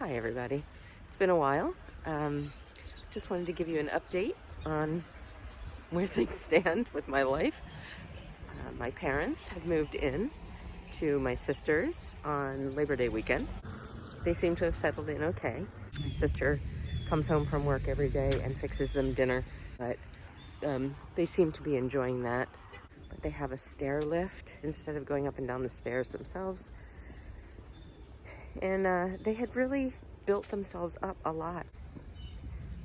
Hi everybody. It's been a while. Just wanted to give you an update on where things stand with my life. My parents have moved in to my sister's on Labor Day weekend. They seem to have settled in okay. My sister comes home from work every day and fixes them dinner, but they seem to be enjoying that. But they have a stair lift instead of going up and down the stairs themselves. And they had really built themselves up a lot.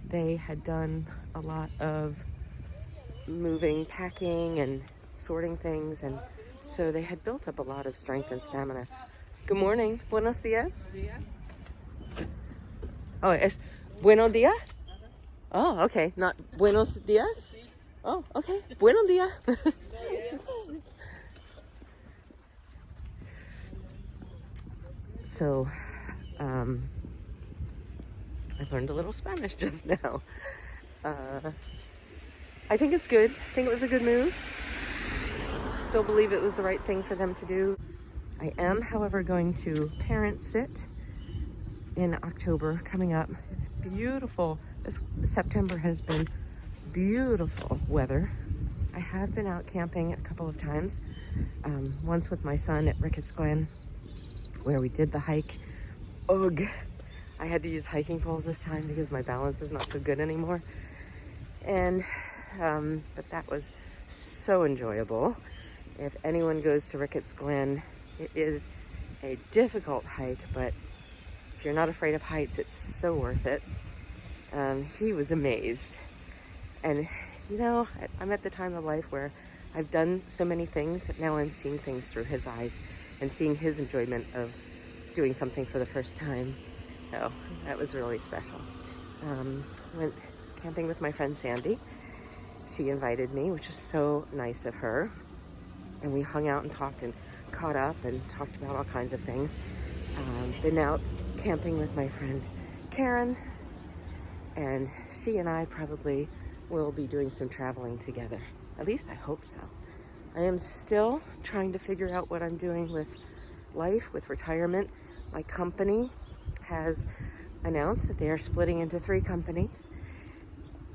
They had done a lot of moving, packing, and sorting things, and so they had built up a lot of strength and stamina. Good morning. Buenos dias. Oh, es buenos días? Oh, okay. Not buenos dias? Oh, okay. Buenos dias. So, I learned a little Spanish just now. I think it's good. I think it was a good move. Still believe it was the right thing for them to do. I am, however, going to parent sit in October coming up. It's beautiful. This September has been beautiful weather. I have been out camping a couple of times. Once with my son at Ricketts Glen, where we did the hike. Ugh. I had to use hiking poles this time because my balance is not so good anymore. And, but that was so enjoyable. If anyone goes to Ricketts Glen, it is a difficult hike, but if you're not afraid of heights, it's so worth it. He was amazed. And, you know, I'm at the time of life where I've done so many things that now I'm seeing things through his eyes and seeing his enjoyment of doing something for the first time. So that was really special. Went camping with my friend Sandy. She invited me, which was so nice of her. And we hung out and talked and caught up and talked about all kinds of things. Been out camping with my friend Karen, and she and I probably will be doing some traveling together. At least I hope so. I am still trying to figure out what I'm doing with life, with retirement. My company has announced that they are splitting into 3 companies,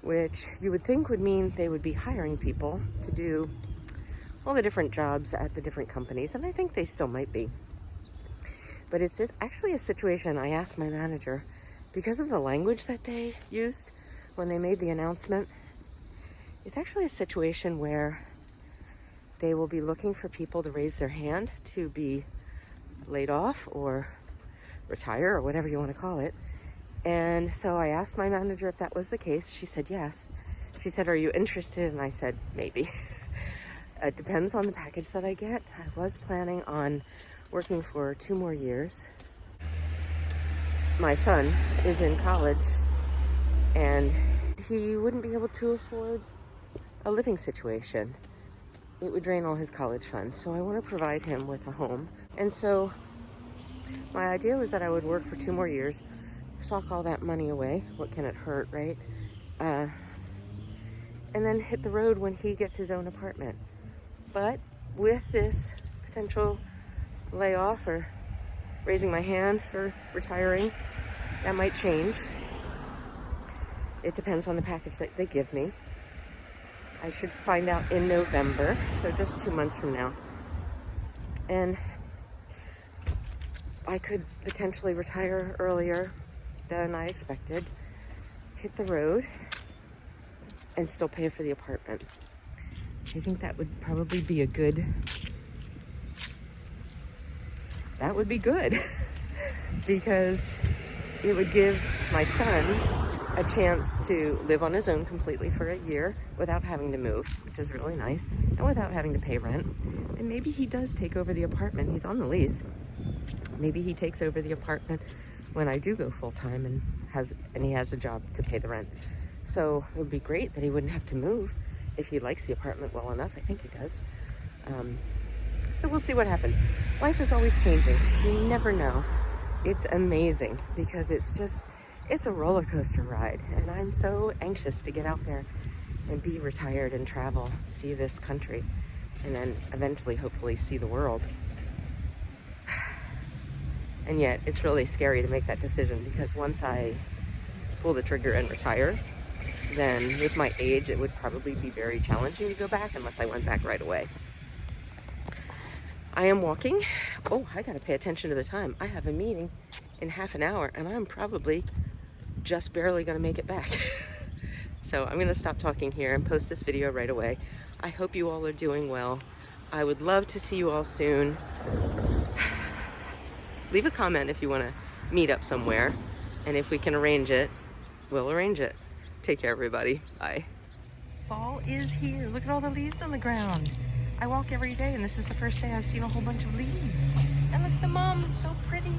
which you would think would mean they would be hiring people to do all the different jobs at the different companies, and I think they still might be. But it's just actually a situation. I asked my manager, because of the language that they used when they made the announcement, it's actually a situation where they will be looking for people to raise their hand to be laid off or retire or whatever you want to call it. And so I asked my manager if that was the case. She said yes. She said, "Are you interested?" And I said, "Maybe." It depends on the package that I get. I was planning on working for 2 more years. My son is in college and he wouldn't be able to afford a living situation. It would drain all his college funds. So I want to provide him with a home. And so my idea was that I would work for 2 more years, sock all that money away. What can it hurt, right? And then hit the road when he gets his own apartment. But with this potential layoff or raising my hand for retiring, that might change. It depends on the package that they give me. I should find out in November, so just 2 months from now. And I could potentially retire earlier than I expected, hit the road, and still pay for the apartment. I think that would probably be a good, that would be good because it would give my son a chance to live on his own completely for a year without having to move, which is really nice, and without having to pay rent. And maybe he does take over the apartment. He's on the lease. Maybe he takes over the apartment when I do go full-time and he has a job to pay the rent. So it would be great that he wouldn't have to move if he likes the apartment well enough. I think he does. So we'll see what happens. Life is always changing. You never know. It's amazing because it's a roller coaster ride. And I'm so anxious to get out there and be retired and travel, see this country, and then eventually, hopefully, see the world. And yet it's really scary to make that decision, because once I pull the trigger and retire, then with my age, it would probably be very challenging to go back unless I went back right away. I am walking. Oh, I gotta pay attention to the time. I have a meeting in half an hour and I'm probably just barely gonna make it back. So I'm gonna stop talking here and post this video right away. I hope you all are doing well. I would love to see you all soon. Leave a comment if you wanna meet up somewhere. And if we can arrange it, we'll arrange it. Take care, everybody. Bye. Fall is here. Look at all the leaves on the ground. I walk every day and this is the first day I've seen a whole bunch of leaves. And look, the mom's so pretty.